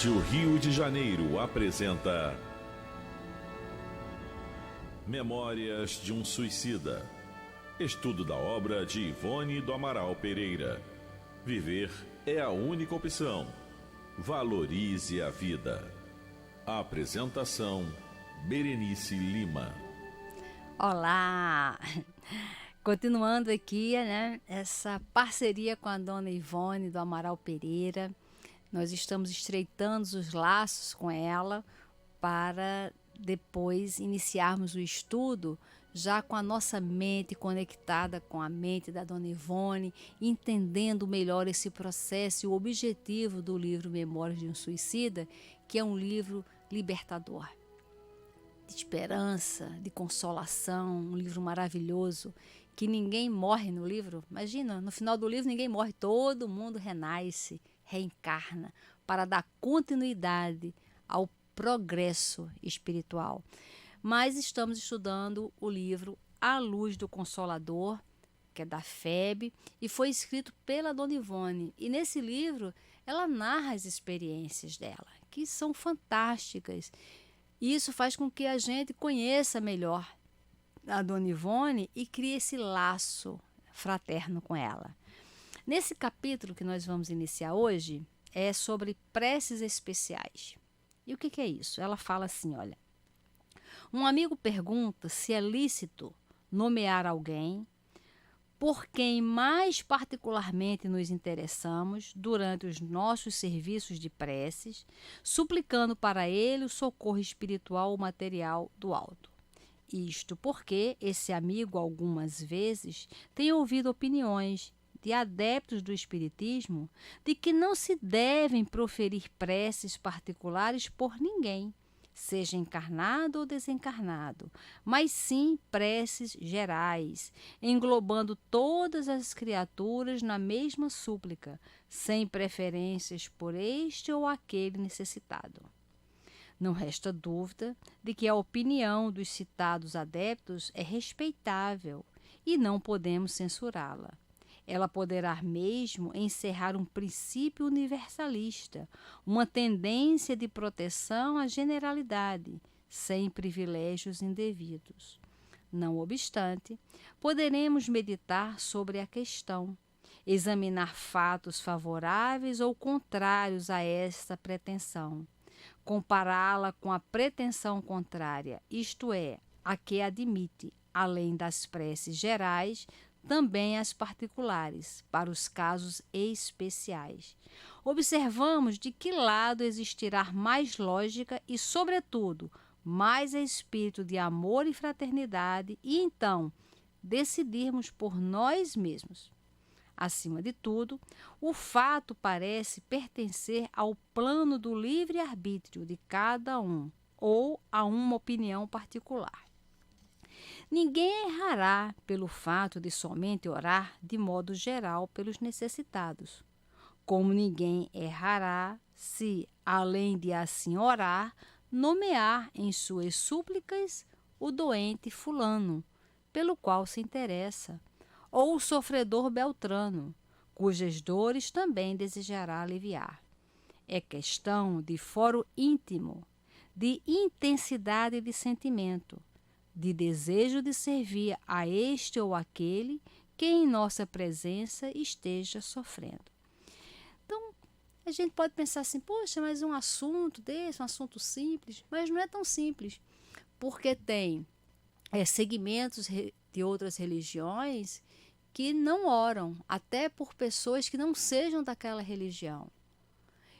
Rádio Rio de Janeiro apresenta Memórias de um Suicida. Estudo da obra de Ivone do Amaral Pereira. Viver é a única opção. Valorize a vida. Apresentação: Berenice Lima. Olá! Continuando aqui, essa parceria com a dona Ivone do Amaral Pereira. Nós estamos estreitando os laços com ela para depois iniciarmos o estudo já com a nossa mente conectada com a mente da dona Ivone, entendendo melhor esse processo e o objetivo do livro Memórias de um Suicida, que é um livro libertador, de esperança, de consolação, um livro maravilhoso, que ninguém morre no livro. Imagina, no final do livro ninguém morre, todo mundo renasce, reencarna, para dar continuidade ao progresso espiritual. Mas estamos estudando o livro A Luz do Consolador, que é da FEB, e foi escrito pela dona Ivone. E nesse livro ela narra as experiências dela, que são fantásticas. E isso faz com que a gente conheça melhor a dona Ivone e crie esse laço fraterno com ela. Nesse capítulo que nós vamos iniciar hoje é sobre preces especiais. E o que é isso? Ela fala assim, olha: um amigo pergunta se é lícito nomear alguém por quem mais particularmente nos interessamos durante os nossos serviços de preces, suplicando para ele o socorro espiritual ou material do alto. Isto porque esse amigo algumas vezes tem ouvido opiniões de adeptos do espiritismo de que não se devem proferir preces particulares por ninguém, seja encarnado ou desencarnado, mas sim preces gerais, englobando todas as criaturas na mesma súplica, sem preferências por este ou aquele necessitado. Não resta dúvida de que a opinião dos citados adeptos é respeitável e não podemos censurá-la. Ela poderá mesmo encerrar um princípio universalista, uma tendência de proteção à generalidade, sem privilégios indevidos. Não obstante, poderemos meditar sobre a questão, examinar fatos favoráveis ou contrários a esta pretensão, compará-la com a pretensão contrária, isto é, a que admite, além das preces gerais, também as particulares, para os casos especiais. Observamos de que lado existirá mais lógica e, sobretudo, mais espírito de amor e fraternidade, e então decidirmos por nós mesmos. Acima de tudo, o fato parece pertencer ao plano do livre-arbítrio de cada um, ou a uma opinião particular. Ninguém errará pelo fato de somente orar de modo geral pelos necessitados, como ninguém errará se, além de assim orar, nomear em suas súplicas o doente fulano, pelo qual se interessa, ou o sofredor Beltrano, cujas dores também desejará aliviar. É questão de foro íntimo, de intensidade de sentimento, de desejo de servir a este ou aquele que em nossa presença esteja sofrendo. Então, a gente pode pensar assim, poxa, mas um assunto desse, um assunto simples, mas não é tão simples, porque tem segmentos de outras religiões que não oram, até por pessoas que não sejam daquela religião.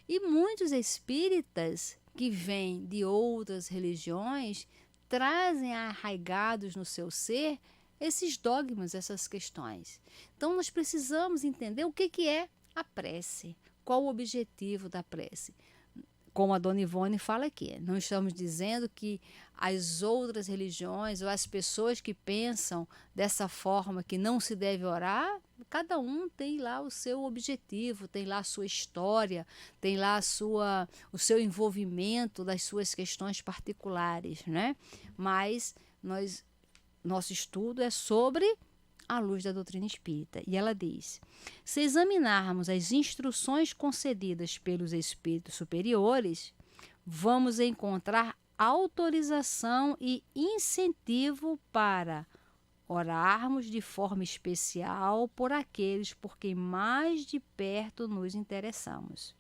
E muitos espíritas que vêm de outras religiões trazem arraigados no seu ser esses dogmas, essas questões. Então nós precisamos entender o que é a prece, qual o objetivo da prece. Como a dona Ivone fala aqui, não estamos dizendo que as outras religiões ou as pessoas que pensam dessa forma que não se deve orar, cada um tem lá o seu objetivo, tem lá a sua história, tem lá o seu envolvimento das suas questões particulares, né? Mas nosso estudo é sobre à luz da doutrina espírita. E ela diz: se examinarmos as instruções concedidas pelos espíritos superiores, vamos encontrar autorização e incentivo para orarmos de forma especial por aqueles por quem mais de perto nos interessamos.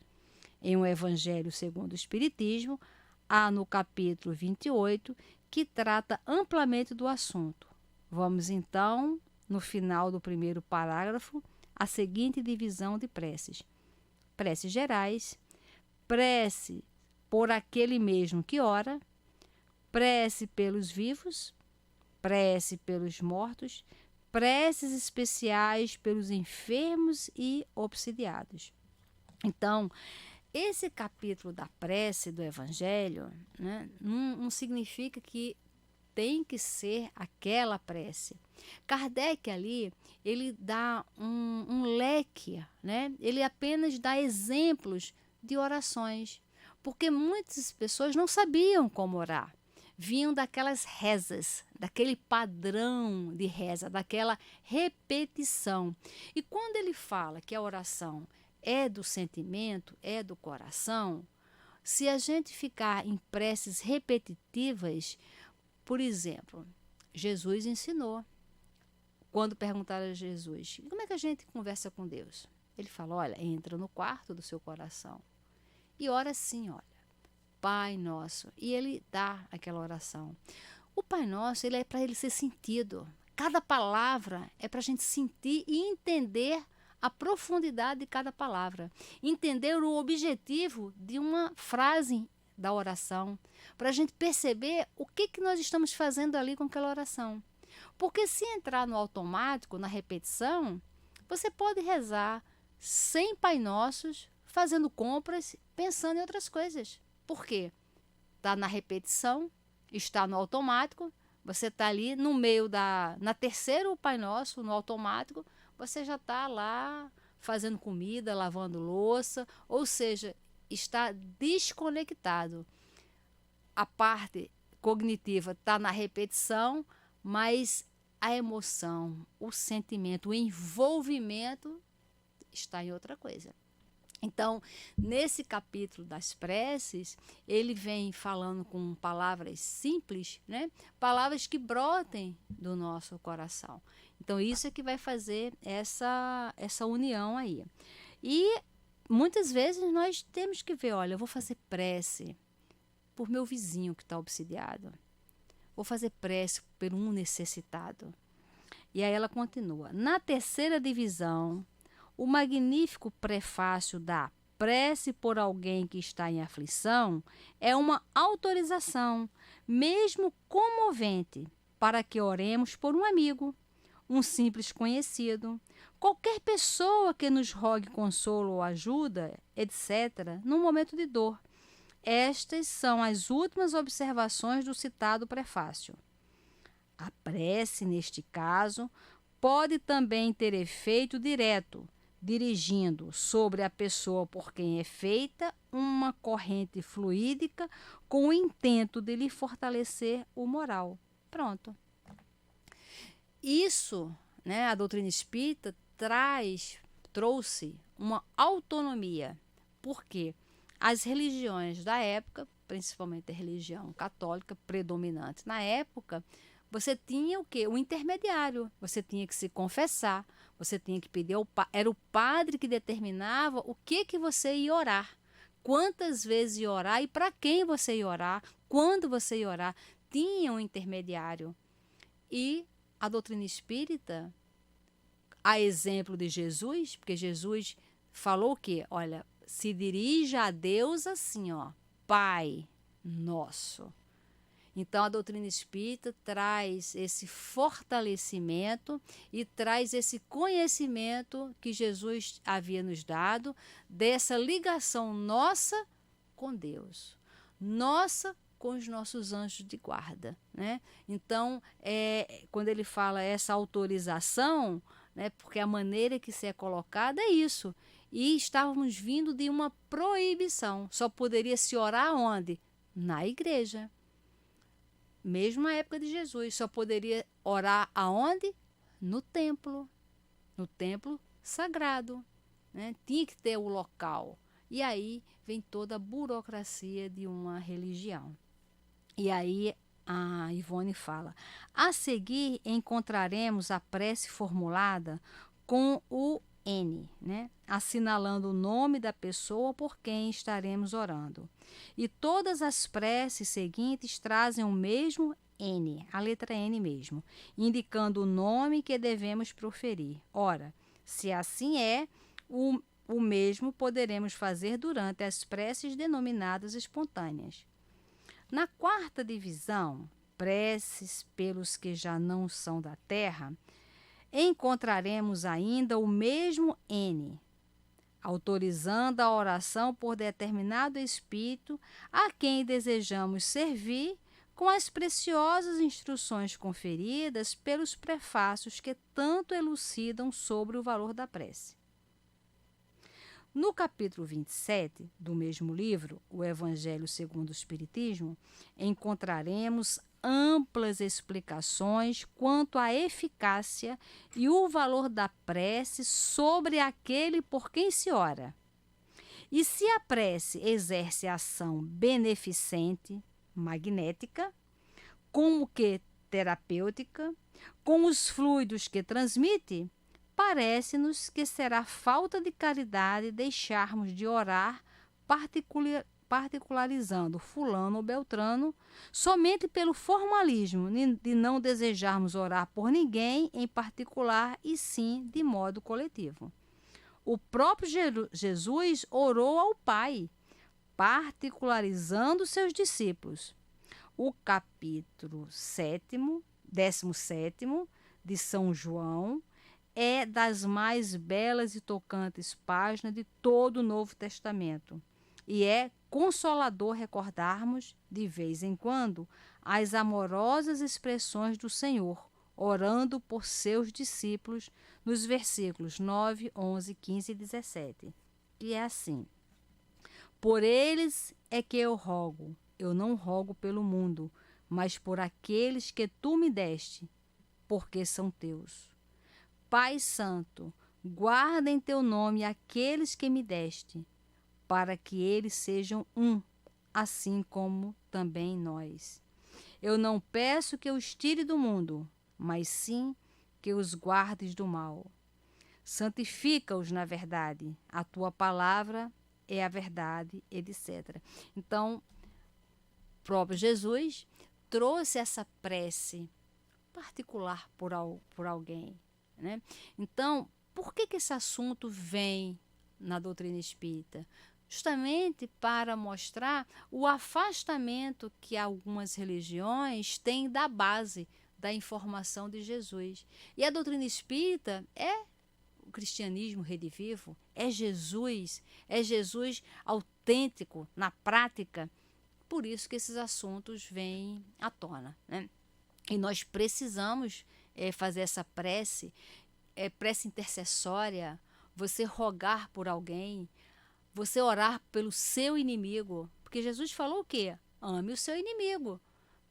Em O Evangelho segundo o Espiritismo, há no capítulo 28, que trata amplamente do assunto. Vamos então, no final do primeiro parágrafo, a seguinte divisão de preces: preces gerais, prece por aquele mesmo que ora, prece pelos vivos, prece pelos mortos, preces especiais pelos enfermos e obsidiados. Então, esse capítulo da prece do Evangelho, né, não significa que tem que ser aquela prece. Kardec ali, ele dá um leque, né? Ele apenas dá exemplos de orações, porque muitas pessoas não sabiam como orar. Vinham daquelas rezas, daquele padrão de reza, daquela repetição. E quando ele fala que a oração é do sentimento, é do coração, se a gente ficar em preces repetitivas, por exemplo, Jesus ensinou. Quando perguntaram a Jesus, como é que a gente conversa com Deus? Ele falou, olha, entra no quarto do seu coração e ora assim, olha, Pai Nosso. E ele dá aquela oração. O Pai Nosso, ele é para ele ser sentido. Cada palavra é para a gente sentir e entender a profundidade de cada palavra. Entender o objetivo de uma frase da oração, para a gente perceber o que nós estamos fazendo ali com aquela oração. Porque se entrar no automático, na repetição, você pode rezar 100 Pai Nossos, fazendo compras, pensando em outras coisas. Por quê? Está na repetição, está no automático, você está ali no meio na terceiro Pai Nosso, no automático, você já está lá fazendo comida, lavando louça, ou seja, está desconectado. A parte cognitiva está na repetição, mas a emoção, o sentimento, o envolvimento está em outra coisa. Então, nesse capítulo das preces, ele vem falando com palavras simples, né? Palavras que brotem do nosso coração. Então, isso é que vai fazer essa união aí. E muitas vezes nós temos que ver, olha, eu vou fazer prece por meu vizinho que está obsidiado. Vou fazer prece por um necessitado. E aí ela continua. Na terceira divisão, o magnífico prefácio da prece por alguém que está em aflição é uma autorização, mesmo comovente, para que oremos por um amigo, um simples conhecido, qualquer pessoa que nos rogue consolo ou ajuda, etc., num momento de dor. Estas são as últimas observações do citado prefácio. A prece, neste caso, pode também ter efeito direto, dirigindo sobre a pessoa por quem é feita uma corrente fluídica com o intento de lhe fortalecer o moral. Pronto. Isso, né, a doutrina espírita trouxe uma autonomia. Por quê? As religiões da época, principalmente a religião católica predominante na época, você tinha o quê? O intermediário. Você tinha que se confessar, você tinha que pedir ao padre. Era o padre que determinava o que você ia orar, quantas vezes ia orar e para quem você ia orar, quando você ia orar. Tinha um intermediário. E a doutrina espírita, a exemplo de Jesus, porque Jesus falou o quê? Olha, se dirija a Deus assim, ó, Pai Nosso. Então, a doutrina espírita traz esse fortalecimento e traz esse conhecimento que Jesus havia nos dado, dessa ligação nossa com Deus, nossa com os nossos anjos de guarda, né? Então, quando ele fala essa autorização, né, porque a maneira que se é colocada é isso. E estávamos vindo de uma proibição. Só poderia se orar onde? Na igreja. Mesmo na época de Jesus, só poderia orar aonde? no templo sagrado, né? Tinha que ter o local. E aí vem toda a burocracia de uma religião. E aí a Ivone fala: a seguir encontraremos a prece formulada com o N, né? Assinalando o nome da pessoa por quem estaremos orando. E todas as preces seguintes trazem o mesmo N, a letra N mesmo, indicando o nome que devemos proferir. Ora, se assim é, o mesmo poderemos fazer durante as preces denominadas espontâneas. Na quarta divisão, preces pelos que já não são da terra, encontraremos ainda o mesmo N, autorizando a oração por determinado espírito a quem desejamos servir com as preciosas instruções conferidas pelos prefácios que tanto elucidam sobre o valor da prece. No capítulo 27 do mesmo livro, o Evangelho segundo o Espiritismo, encontraremos amplas explicações quanto à eficácia e o valor da prece sobre aquele por quem se ora. E se a prece exerce ação beneficente, magnética, como que terapêutica, com os fluidos que transmite, parece-nos que será falta de caridade deixarmos de orar particularizando fulano ou beltrano somente pelo formalismo de não desejarmos orar por ninguém em particular e sim de modo coletivo. O próprio Jesus orou ao Pai, particularizando seus discípulos. O capítulo 17 de São João é das mais belas e tocantes páginas de todo o Novo Testamento. E é consolador recordarmos, de vez em quando, as amorosas expressões do Senhor, orando por seus discípulos, nos versículos 9, 11, 15 e 17. Que é assim: por eles é que eu rogo, eu não rogo pelo mundo, mas por aqueles que tu me deste, porque são teus. Pai Santo, guarda em teu nome aqueles que me deste, para que eles sejam um, assim como também nós. Eu não peço que os tire do mundo, mas sim que os guardes do mal. Santifica-os na verdade, a tua palavra é a verdade, etc. Então, o próprio Jesus trouxe essa prece particular por alguém, né? Então, por que esse assunto vem na doutrina espírita? Justamente para mostrar o afastamento que algumas religiões têm da base da informação de Jesus. E a doutrina espírita é o cristianismo redivivo, é Jesus autêntico na prática. Por isso que esses assuntos vêm à tona, né? E nós precisamos fazer essa prece intercessória, você rogar por alguém, você orar pelo seu inimigo. Porque Jesus falou o quê? Ame o seu inimigo.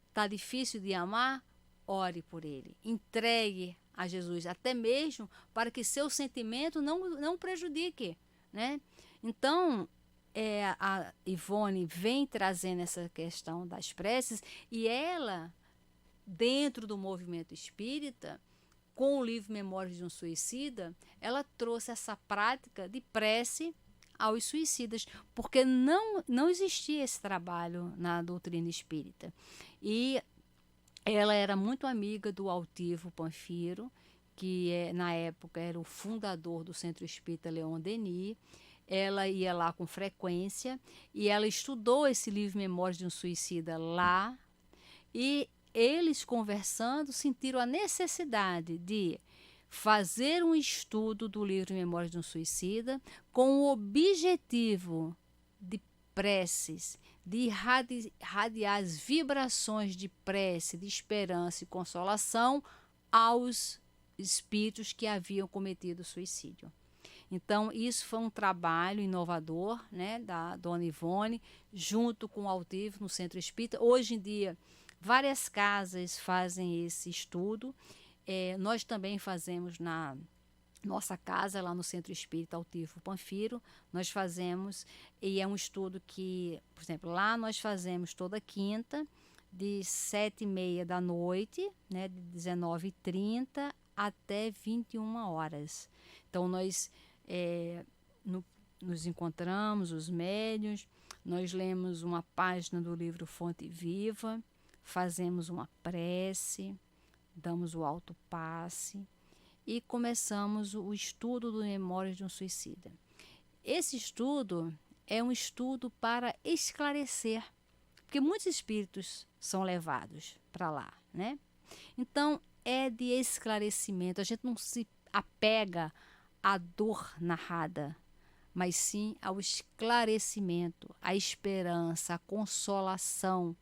Está difícil de amar? Ore por ele. Entregue a Jesus, até mesmo para que seu sentimento não prejudique, né? Então, a Ivone vem trazendo essa questão das preces e ela, dentro do movimento espírita, com o livro Memórias de um Suicida, ela trouxe essa prática de prece aos suicidas, porque não existia esse trabalho na doutrina espírita. E ela era muito amiga do Altivo Panfiro, que na época era o fundador do Centro Espírita Leon Denis. Ela ia lá com frequência e ela estudou esse livro Memórias de um Suicida lá, e eles conversando sentiram a necessidade de fazer um estudo do livro Memórias de um Suicida com o objetivo de preces, de irradiar as vibrações de prece, de esperança e consolação aos espíritos que haviam cometido suicídio. Então, isso foi um trabalho inovador, né, da dona Ivone, junto com o Altivo no Centro Espírita. Hoje em dia, várias casas fazem esse estudo Nós também fazemos na nossa casa, lá no Centro Espírita Altivo Panfiro, nós fazemos, e é um estudo que, por exemplo, lá nós fazemos toda quinta, de 7h30 da noite, né, de 19h30 até 21 horas. Então, nós nos encontramos, os médiuns, nós lemos uma página do livro Fonte Viva, fazemos uma prece, damos o alto passe e começamos o estudo do Memórias de um Suicida. Esse estudo é um estudo para esclarecer, porque muitos espíritos são levados para lá, né? Então, é de esclarecimento. A gente não se apega à dor narrada, mas sim ao esclarecimento, à esperança, à consolação.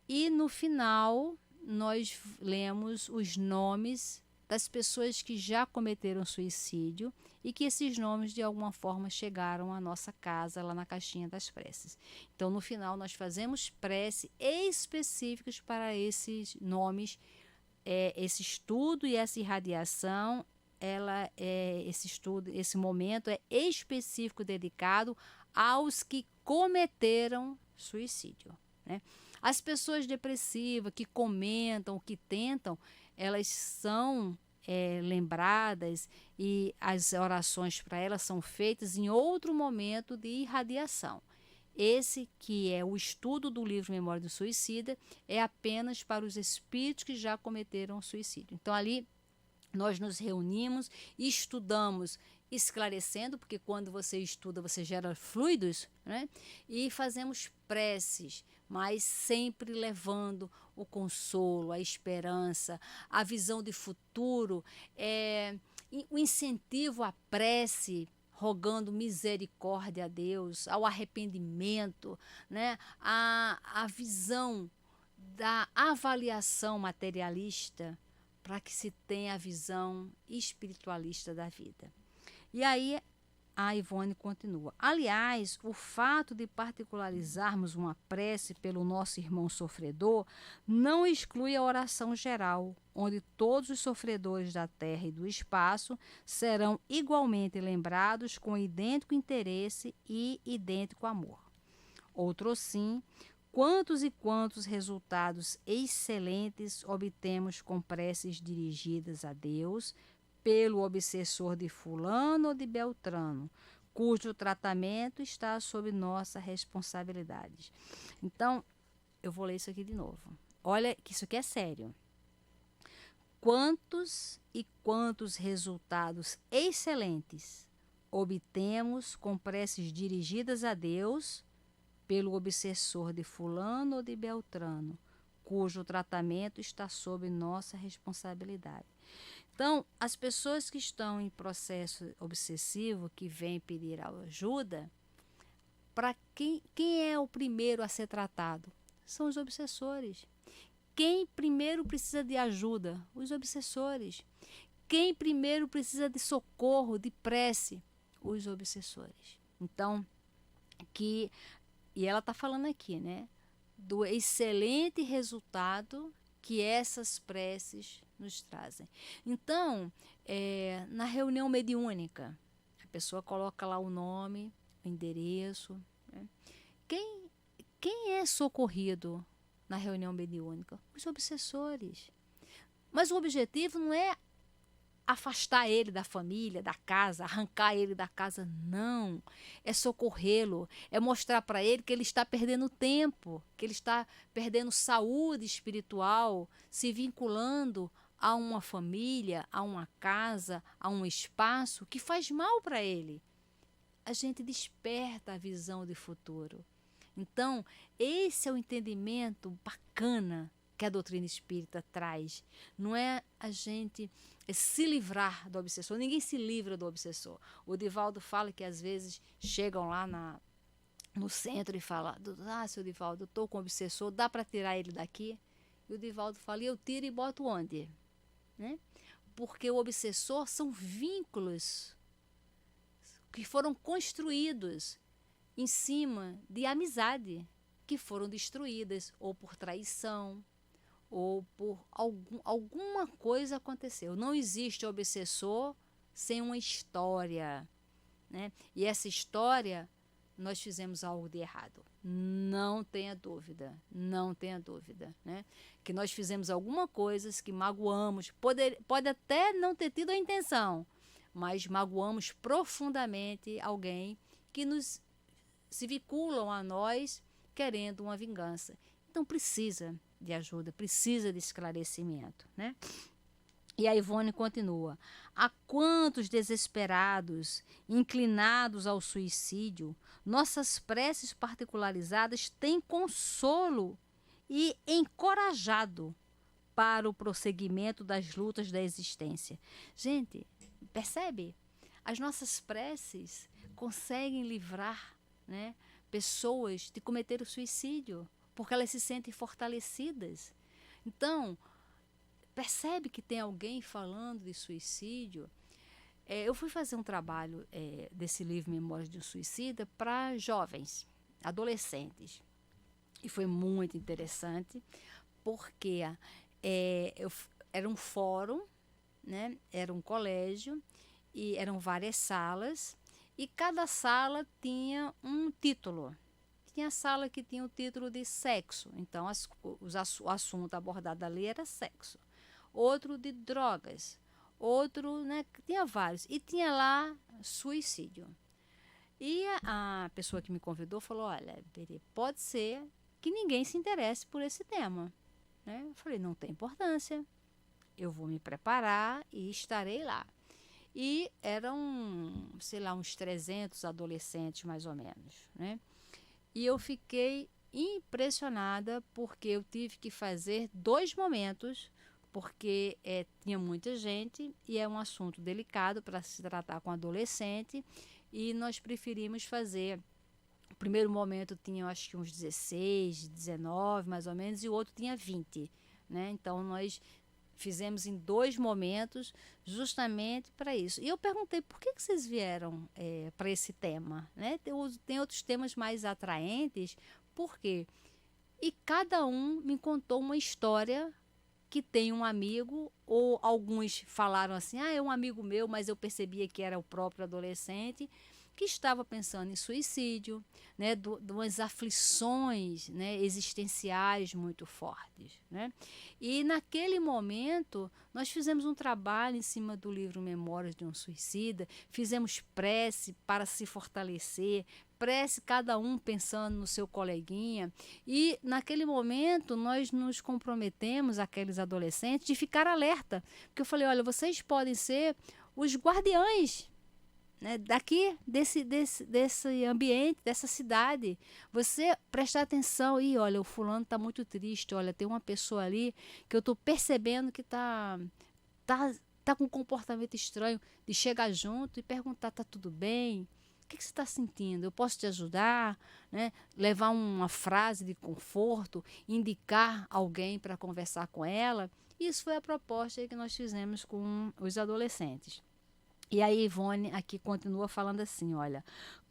E no final, nós lemos os nomes das pessoas que já cometeram suicídio e que esses nomes de alguma forma chegaram à nossa casa, lá na caixinha das preces. Então, no final, nós fazemos prece específicos para esses nomes. Esse estudo e essa irradiação, esse momento é específico, dedicado aos que cometeram suicídio, né? As pessoas depressivas que comentam, que tentam, elas são lembradas e as orações para elas são feitas em outro momento de irradiação. Esse, que é o estudo do livro Memória do Suicida, é apenas para os espíritos que já cometeram suicídio. Então, ali nós nos reunimos e estudamos, esclarecendo, porque quando você estuda, você gera fluidos, né? E fazemos preces, mas sempre levando o consolo, a esperança, a visão de futuro, o incentivo à prece, rogando misericórdia a Deus, ao arrependimento, né? A visão da avaliação materialista, para que se tenha a visão espiritualista da vida. E aí a Ivone continua. Aliás, o fato de particularizarmos uma prece pelo nosso irmão sofredor não exclui a oração geral, onde todos os sofredores da terra e do espaço serão igualmente lembrados com idêntico interesse e idêntico amor. Outro sim, quantos e quantos resultados excelentes obtemos com preces dirigidas a Deus pelo obsessor de fulano ou de Beltrano, cujo tratamento está sob nossa responsabilidade. Então, eu vou ler isso aqui de novo. Olha que isso aqui é sério. Quantos e quantos resultados excelentes obtemos com preces dirigidas a Deus pelo obsessor de fulano ou de Beltrano, cujo tratamento está sob nossa responsabilidade. Então, as pessoas que estão em processo obsessivo, que vêm pedir ajuda, para quem é o primeiro a ser tratado? São os obsessores. Quem primeiro precisa de ajuda? Os obsessores. Quem primeiro precisa de socorro, de prece? Os obsessores. Então, e ela está falando aqui, né, do excelente resultado que essas preces nos trazem. Então, na reunião mediúnica, a pessoa coloca lá o nome, o endereço, né? Quem é socorrido na reunião mediúnica? Os obsessores. Mas o objetivo não é afastar ele da família, da casa, arrancar ele da casa, não. É socorrê-lo, é mostrar para ele que ele está perdendo tempo, que ele está perdendo saúde espiritual, se vinculando a uma família, a uma casa, a um espaço que faz mal para ele. A gente desperta a visão de futuro. Então, esse é o entendimento bacana que a doutrina espírita traz. Não é a gente se livrar do obsessor. Ninguém se livra do obsessor. O Divaldo fala que às vezes chegam lá no centro e falam: seu Divaldo, eu estou com o obsessor, dá para tirar ele daqui? E o Divaldo fala: eu tiro e boto onde? Né? Porque o obsessor são vínculos que foram construídos em cima de amizade, que foram destruídas ou por traição, ou por alguma coisa aconteceu. Não existe obsessor sem uma história, né? E essa história, nós fizemos algo de errado. Não tenha dúvida, não tenha dúvida, né? Que nós fizemos alguma coisa que magoamos, pode até não ter tido a intenção, mas magoamos profundamente alguém que nos se vinculam a nós querendo uma vingança. Então precisa de ajuda, precisa de esclarecimento, né? E a Ivone continua: há quantos desesperados, inclinados ao suicídio, nossas preces particularizadas têm consolo e encorajado para o prosseguimento das lutas da existência. Gente, percebe? As nossas preces conseguem livrar, né, pessoas de cometer o suicídio, porque elas se sentem fortalecidas. Então, percebe que tem alguém falando de suicídio. Eu fui fazer um trabalho desse livro Memórias de um Suicida para jovens, adolescentes. E foi muito interessante, porque era um fórum, né? Era um colégio, e eram várias salas, e cada sala tinha um título. Tinha sala que tinha o título de sexo, então o assunto abordado ali era sexo. Outro de drogas, outro, né, tinha vários, e tinha lá suicídio. E a pessoa que me convidou falou: olha, Berê, pode ser que ninguém se interesse por esse tema, né? Eu falei: não tem importância, eu vou me preparar e estarei lá. E eram, sei lá, uns 300 adolescentes mais ou menos, né? E eu fiquei impressionada porque eu tive que fazer 2 momentos, porque tinha muita gente e é um assunto delicado para se tratar com adolescente, e nós preferimos fazer. O primeiro momento tinha, acho que uns 16, 19 mais ou menos, e o outro tinha 20, né? Então nós fizemos em 2 momentos justamente para isso. E eu perguntei: por que vocês vieram para esse tema, né? Tem outros temas mais atraentes, por quê? E cada um me contou uma história que tem um amigo, ou alguns falaram assim: é um amigo meu, mas eu percebia que era o próprio adolescente, que estava pensando em suicídio, né, de umas aflições, né, existenciais muito fortes, né? E naquele momento nós fizemos um trabalho em cima do livro Memórias de um Suicida, fizemos prece para se fortalecer, prece cada um pensando no seu coleguinha, e naquele momento nós nos comprometemos, aqueles adolescentes, de ficar alerta, porque eu falei: olha, vocês podem ser os guardiães, né, daqui, desse ambiente, dessa cidade. Você prestar atenção: e olha, o fulano está muito triste, olha, tem uma pessoa ali que eu estou percebendo que tá com um comportamento estranho, de chegar junto e perguntar: tá tudo bem? O que você está sentindo? Eu posso te ajudar? Né? Levar uma frase de conforto, indicar alguém para conversar com ela. Isso foi a proposta que nós fizemos com os adolescentes. E a Ivone aqui continua falando assim: olha,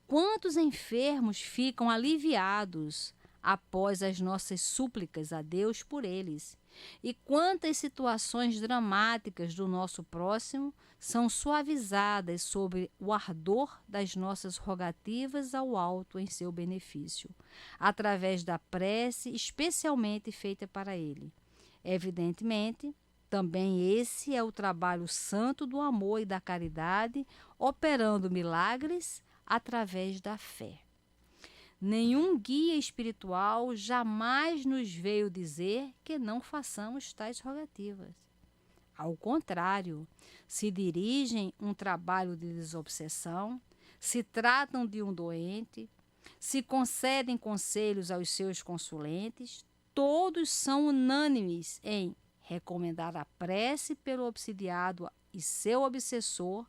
quantos enfermos ficam aliviados após as nossas súplicas a Deus por eles? E quantas situações dramáticas do nosso próximo são suavizadas sob o ardor das nossas rogativas ao alto em seu benefício, através da prece especialmente feita para ele. Evidentemente, também esse é o trabalho santo do amor e da caridade, operando milagres através da fé. Nenhum guia espiritual jamais nos veio dizer que não façamos tais rogativas. Ao contrário, se dirigem um trabalho de desobsessão, se tratam de um doente, se concedem conselhos aos seus consulentes, todos são unânimes em recomendar a prece pelo obsidiado e seu obsessor,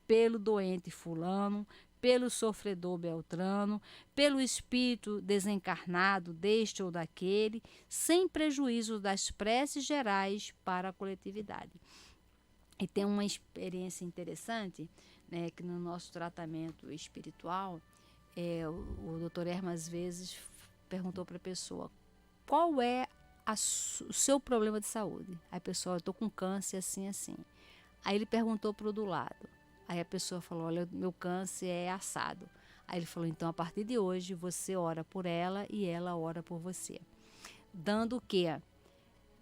pelo doente fulano, pelo sofredor beltrano, pelo espírito desencarnado deste ou daquele, sem prejuízo das preces gerais para a coletividade. E tem uma experiência interessante, né, que no nosso tratamento espiritual, o Dr. Hermas às vezes perguntou para a pessoa: qual é o seu problema de saúde. Aí a pessoa, eu estou com câncer assim, assim. Aí ele perguntou para o do lado. Aí a pessoa falou, olha, meu câncer é assado. Aí ele falou, então a partir de hoje você ora por ela e ela ora por você. Dando o quê?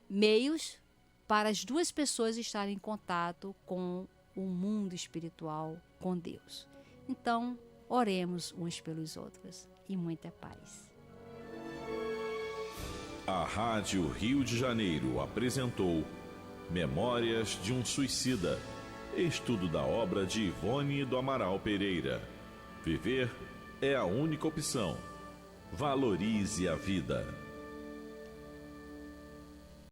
Meios para as duas pessoas estarem em contato com o mundo espiritual, com Deus. Então, oremos uns pelos outros e muita paz. A Rádio Rio de Janeiro apresentou Memórias de um Suicida, estudo da obra de Ivone do Amaral Pereira. Viver é a única opção. Valorize a vida.